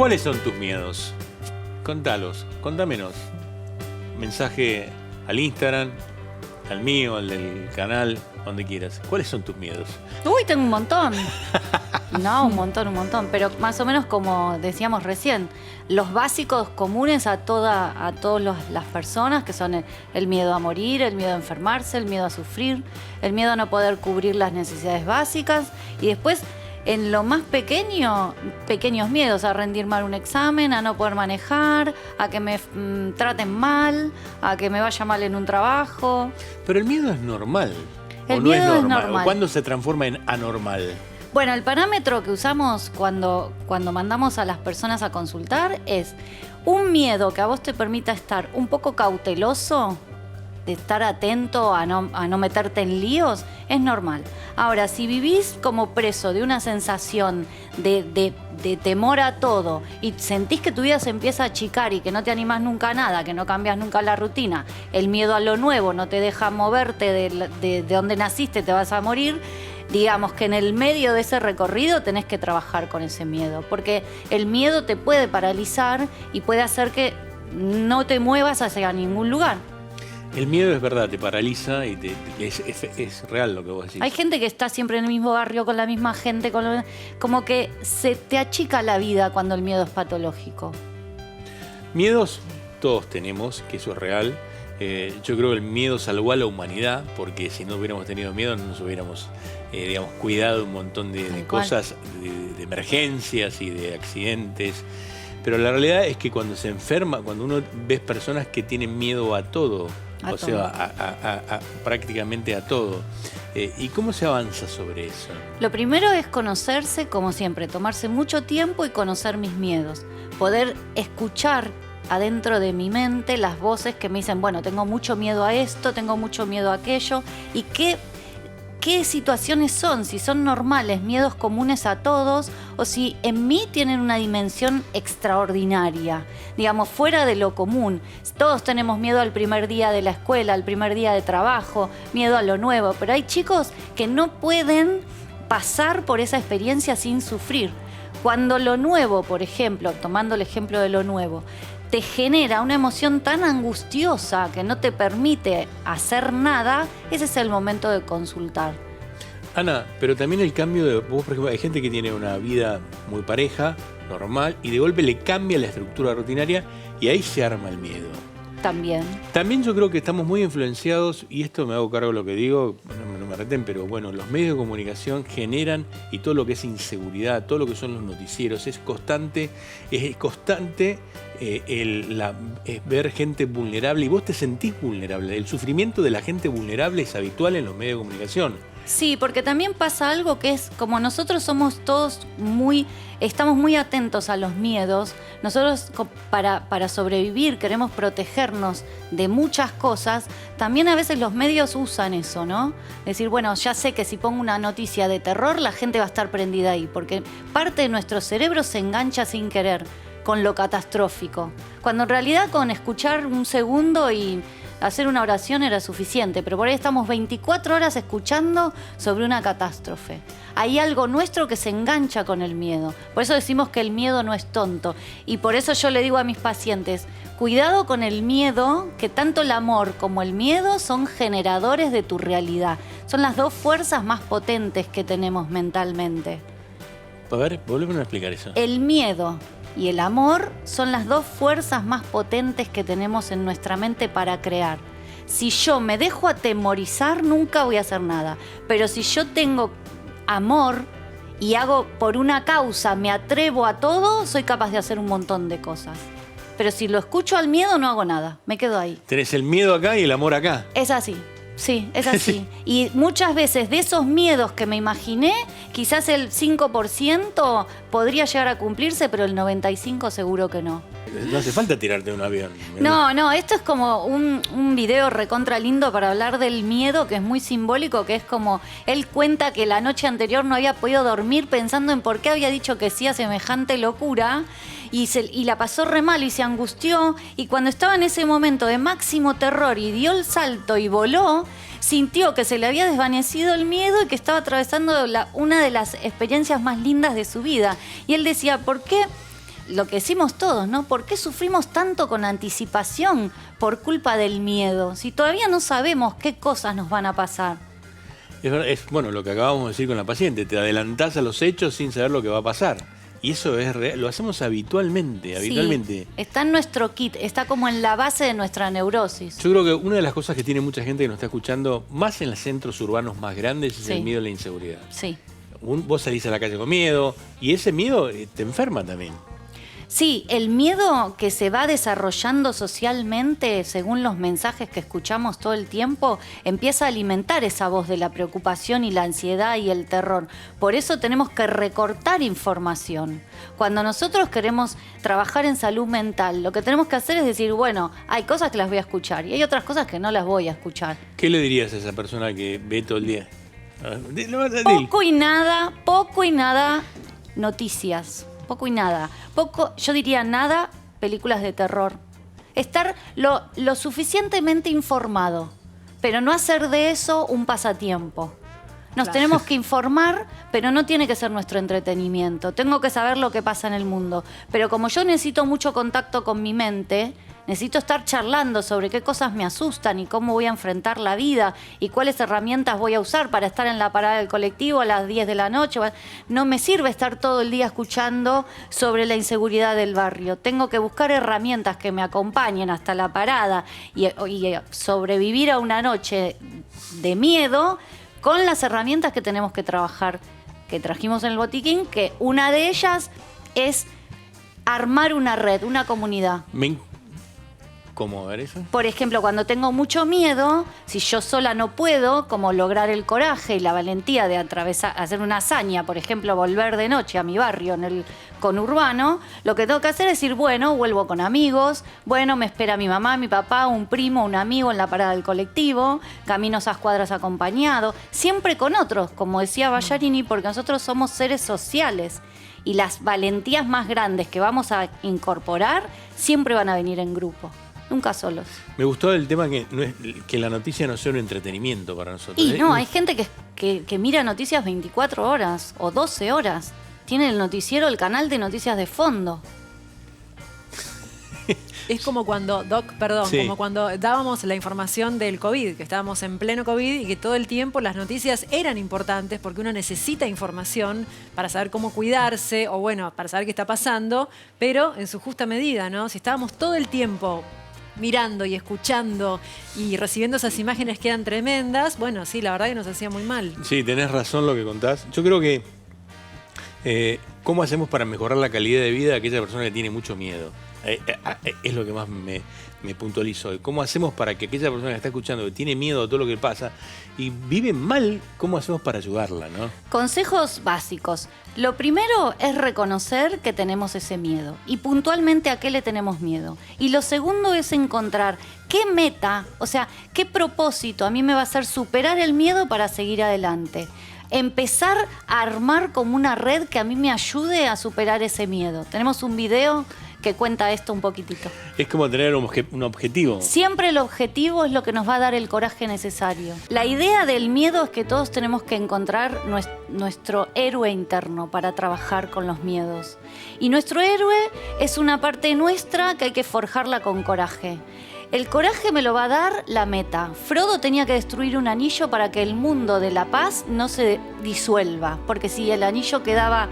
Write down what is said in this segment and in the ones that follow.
¿Cuáles son tus miedos? Contalos, contámenos. Mensaje al Instagram, al mío, al del canal, donde quieras. ¿Cuáles son tus miedos? Uy, tengo un montón. No, un montón. Pero más o menos como decíamos recién, los básicos comunes a todas las personas, que son el miedo a morir, el miedo a enfermarse, el miedo a sufrir, el miedo a no poder cubrir las necesidades básicas. Y después, en lo más pequeño, pequeños miedos, a rendir mal un examen, a no poder manejar, a que me traten mal, a que me vaya mal en un trabajo. Pero el miedo es normal. El ¿O no miedo es es normal? normal. ¿O cuándo se transforma en anormal? Bueno, el parámetro que usamos cuando mandamos a las personas a consultar es un miedo que a vos te permita estar un poco cauteloso, de estar atento a no meterte en líos, es normal. Ahora, si vivís como preso de una sensación de temor a todo y sentís que tu vida se empieza a achicar y que no te animás nunca a nada, que no cambias nunca la rutina, el miedo a lo nuevo no te deja moverte de donde naciste, te vas a morir, digamos que en el medio de ese recorrido tenés que trabajar con ese miedo, porque el miedo te puede paralizar y puede hacer que no te muevas hacia ningún lugar. El miedo es verdad, te paraliza y es real lo que vos decís. Hay gente que está siempre en el mismo barrio, con la misma gente, como que se te achica la vida cuando el miedo es patológico. Miedos todos tenemos, que eso es real. Yo creo que el miedo salvó a la humanidad, porque si no hubiéramos tenido miedo no nos hubiéramos cuidado un montón de cosas, de emergencias y de accidentes. Pero la realidad es que cuando se enferma, cuando uno ve personas que tienen miedo a todo, prácticamente a todo. ¿Y cómo se avanza sobre eso? Lo primero es conocerse, como siempre, tomarse mucho tiempo y conocer mis miedos. Poder escuchar adentro de mi mente las voces que me dicen, bueno, tengo mucho miedo a esto, tengo mucho miedo a aquello. ¿Y qué situaciones son? Si son normales, miedos comunes a todos, o si en mí tienen una dimensión extraordinaria, digamos, fuera de lo común. Todos tenemos miedo al primer día de la escuela, al primer día de trabajo, miedo a lo nuevo, pero hay chicos que no pueden pasar por esa experiencia sin sufrir. Cuando lo nuevo, por ejemplo, tomando el ejemplo de lo nuevo, te genera una emoción tan angustiosa que no te permite hacer nada, ese es el momento de consultar. Ana, pero también el cambio de vos, por ejemplo, hay gente que tiene una vida muy pareja, normal, y de golpe le cambia la estructura rutinaria y ahí se arma el miedo. También yo creo que estamos muy influenciados, y esto me hago cargo de lo que digo, no me reten, pero bueno, los medios de comunicación generan, y todo lo que es inseguridad, todo lo que son los noticieros, es constante ver gente vulnerable, y vos te sentís vulnerable. El sufrimiento de la gente vulnerable es habitual en los medios de comunicación. Sí, porque también pasa algo que es, como nosotros somos todos estamos muy atentos a los miedos, nosotros para sobrevivir queremos protegernos de muchas cosas, también a veces los medios usan eso, ¿no? Decir, bueno, ya sé que si pongo una noticia de terror, la gente va a estar prendida ahí, porque parte de nuestro cerebro se engancha sin querer con lo catastrófico, cuando en realidad con escuchar un segundo y hacer una oración era suficiente, pero por ahí estamos 24 horas escuchando sobre una catástrofe. Hay algo nuestro que se engancha con el miedo. Por eso decimos que el miedo no es tonto. Y por eso yo le digo a mis pacientes, cuidado con el miedo, que tanto el amor como el miedo son generadores de tu realidad. Son las dos fuerzas más potentes que tenemos mentalmente. A ver, volvemos a explicar eso. El miedo y el amor son las dos fuerzas más potentes que tenemos en nuestra mente para crear. Si yo me dejo atemorizar, nunca voy a hacer nada. Pero si yo tengo amor y hago por una causa, me atrevo a todo, soy capaz de hacer un montón de cosas. Pero si lo escucho al miedo, no hago nada. Me quedo ahí. Tenés el miedo acá y el amor acá. Es así. Sí, es así. Y muchas veces de esos miedos que me imaginé, quizás el 5% podría llegar a cumplirse, pero el 95% seguro que no. No hace falta tirarte de un avión. No, esto es como un video recontra lindo para hablar del miedo, que es muy simbólico, que es como, él cuenta que la noche anterior no había podido dormir pensando en por qué había dicho que sí a semejante locura, y la pasó re mal y se angustió, y cuando estaba en ese momento de máximo terror y dio el salto y voló, sintió que se le había desvanecido el miedo y que estaba atravesando una de las experiencias más lindas de su vida. Y él decía, ¿por qué lo que decimos todos, ¿no? ¿Por qué sufrimos tanto con anticipación por culpa del miedo? Si todavía no sabemos qué cosas nos van a pasar. Es bueno lo que acabamos de decir con la paciente, te adelantás a los hechos sin saber lo que va a pasar. Y eso es real, lo hacemos habitualmente. Sí, está en nuestro kit, está como en la base de nuestra neurosis. Yo creo que una de las cosas que tiene mucha gente que nos está escuchando, más en los centros urbanos más grandes, es el miedo a la inseguridad. Sí. Vos salís a la calle con miedo y ese miedo te enferma también. Sí, el miedo que se va desarrollando socialmente, según los mensajes que escuchamos todo el tiempo, empieza a alimentar esa voz de la preocupación y la ansiedad y el terror. Por eso tenemos que recortar información. Cuando nosotros queremos trabajar en salud mental, lo que tenemos que hacer es decir, bueno, hay cosas que las voy a escuchar y hay otras cosas que no las voy a escuchar. ¿Qué le dirías a esa persona que ve todo el día? Poco y nada noticias. Poco y nada. Yo diría nada, películas de terror. Estar lo suficientemente informado, pero no hacer de eso un pasatiempo. Nos tenemos que informar, pero no tiene que ser nuestro entretenimiento. Tengo que saber lo que pasa en el mundo. Pero como yo necesito mucho contacto con mi mente, necesito estar charlando sobre qué cosas me asustan y cómo voy a enfrentar la vida y cuáles herramientas voy a usar para estar en la parada del colectivo a las 10 de la noche. No me sirve estar todo el día escuchando sobre la inseguridad del barrio. Tengo que buscar herramientas que me acompañen hasta la parada y sobrevivir a una noche de miedo con las herramientas que tenemos que trabajar, que trajimos en el botiquín, que una de ellas es armar una red, una comunidad. ¿Cómo ver eso? Por ejemplo, cuando tengo mucho miedo, si yo sola no puedo, como lograr el coraje y la valentía de hacer una hazaña, por ejemplo, volver de noche a mi barrio en el conurbano, lo que tengo que hacer es decir, bueno, vuelvo con amigos, bueno, me espera mi mamá, mi papá, un primo, un amigo en la parada del colectivo, camino esas cuadras acompañado, siempre con otros, como decía Ballarini, porque nosotros somos seres sociales y las valentías más grandes que vamos a incorporar siempre van a venir en grupo. Nunca solos. Me gustó el tema que la noticia no sea un entretenimiento para nosotros. Y no, hay gente que mira noticias 24 horas o 12 horas. Tiene el noticiero, el canal de noticias de fondo. Es como cuando, como cuando dábamos la información del COVID, que estábamos en pleno COVID y que todo el tiempo las noticias eran importantes porque uno necesita información para saber cómo cuidarse o bueno, para saber qué está pasando, pero en su justa medida, ¿no? Si estábamos todo el tiempo mirando y escuchando y recibiendo esas imágenes que eran tremendas, bueno, sí, la verdad que nos hacía muy mal. Sí, tenés razón lo que contás. Yo creo que ¿cómo hacemos para mejorar la calidad de vida de aquella persona que tiene mucho miedo? Es lo que más me puntualizo hoy. ¿Cómo hacemos para que aquella persona que está escuchando, que tiene miedo a todo lo que pasa y vive mal, cómo hacemos para ayudarla, ¿no? Consejos básicos. Lo primero es reconocer que tenemos ese miedo y puntualmente a qué le tenemos miedo. Y lo segundo es encontrar qué meta, o sea, qué propósito a mí me va a hacer superar el miedo para seguir adelante. Empezar a armar como una red que a mí me ayude a superar ese miedo. Tenemos un video que cuenta esto un poquitito. Es como tener un objetivo. Siempre el objetivo es lo que nos va a dar el coraje necesario. La idea del miedo es que todos tenemos que encontrar nuestro héroe interno para trabajar con los miedos. Y nuestro héroe es una parte nuestra que hay que forjarla con coraje. El coraje me lo va a dar la meta. Frodo tenía que destruir un anillo para que el mundo de la paz no se disuelva, porque si el anillo quedaba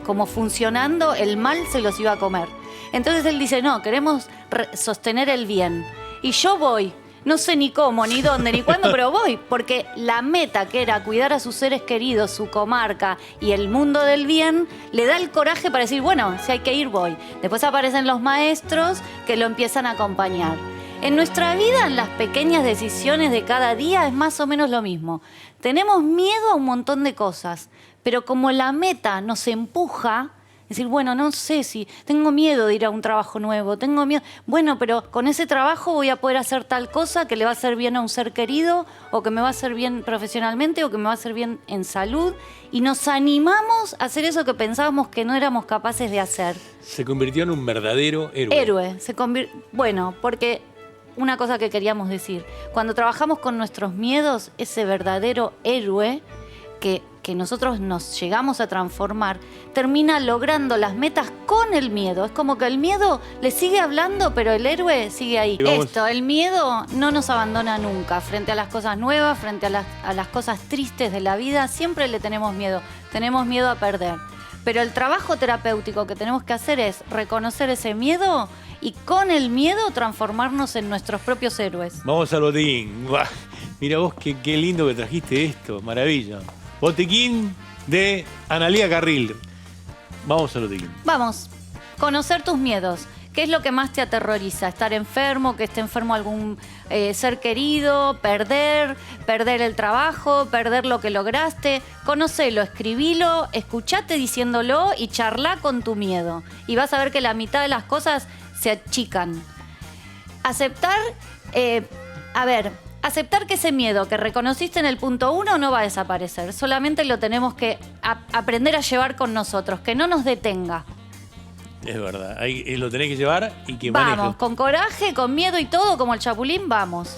como funcionando, el mal se los iba a comer. Entonces él dice, no, queremos sostener el bien. Y yo voy, no sé ni cómo, ni dónde, ni cuándo, pero voy. Porque la meta, que era cuidar a sus seres queridos, su comarca y el mundo del bien, le da el coraje para decir, bueno, si hay que ir, voy. Después aparecen los maestros que lo empiezan a acompañar. En nuestra vida, en las pequeñas decisiones de cada día, es más o menos lo mismo. Tenemos miedo a un montón de cosas, pero como la meta nos empuja, decir, bueno, no sé si tengo miedo de ir a un trabajo nuevo, tengo miedo. Bueno, pero con ese trabajo voy a poder hacer tal cosa que le va a hacer bien a un ser querido, o que me va a hacer bien profesionalmente, o que me va a hacer bien en salud. Y nos animamos a hacer eso que pensábamos que no éramos capaces de hacer. Se convirtió en un verdadero héroe. Bueno, porque una cosa que queríamos decir, cuando trabajamos con nuestros miedos, ese verdadero héroe que que nosotros nos llegamos a transformar, termina logrando las metas con el miedo. Es como que el miedo le sigue hablando, pero el héroe sigue ahí. El miedo no nos abandona nunca. Frente a las cosas nuevas, frente a las cosas tristes de la vida, siempre le tenemos miedo. Tenemos miedo a perder. Pero el trabajo terapéutico que tenemos que hacer es reconocer ese miedo y con el miedo transformarnos en nuestros propios héroes. Vamos al botiquín. Mira vos qué lindo que trajiste esto, maravilla. Botiquín de Analía Carril. Vamos al botiquín. Vamos, conocer tus miedos. ¿Qué es lo que más te aterroriza? ¿Estar enfermo? ¿Que esté enfermo algún ser querido? ¿Perder el trabajo? ¿Perder lo que lograste? Conocelo, escribilo, escuchate diciéndolo y charlá con tu miedo. Y vas a ver que la mitad de las cosas se achican. Aceptar que ese miedo que reconociste en el punto 1 no va a desaparecer. Solamente lo tenemos que aprender a llevar con nosotros, que no nos detenga. Es verdad, ahí lo tenés que llevar y que vamos, maneje. Con coraje, con miedo y todo, como el Chapulín, vamos.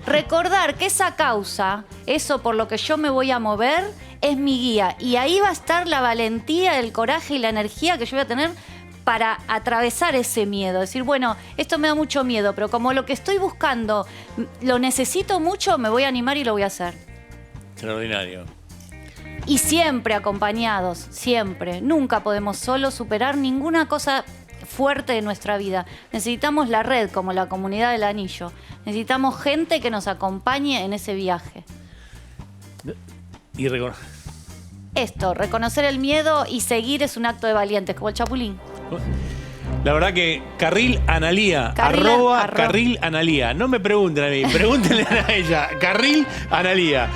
Recordar que esa causa, eso por lo que yo me voy a mover, es mi guía. Y ahí va a estar la valentía, el coraje y la energía que yo voy a tener para atravesar ese miedo. Decir, bueno, esto me da mucho miedo, pero como lo que estoy buscando lo necesito mucho, me voy a animar y lo voy a hacer. Extraordinario. Y siempre acompañados, siempre. Nunca podemos solos superar ninguna cosa fuerte de nuestra vida. Necesitamos la red, como la Comunidad del Anillo. Necesitamos gente que nos acompañe en ese viaje. Y reconocer el miedo y seguir es un acto de valientes, como el Chapulín. La verdad que Carril Analía, @Carril Analía. No me pregunten a mí, pregúntenle a ella. Carril Analía.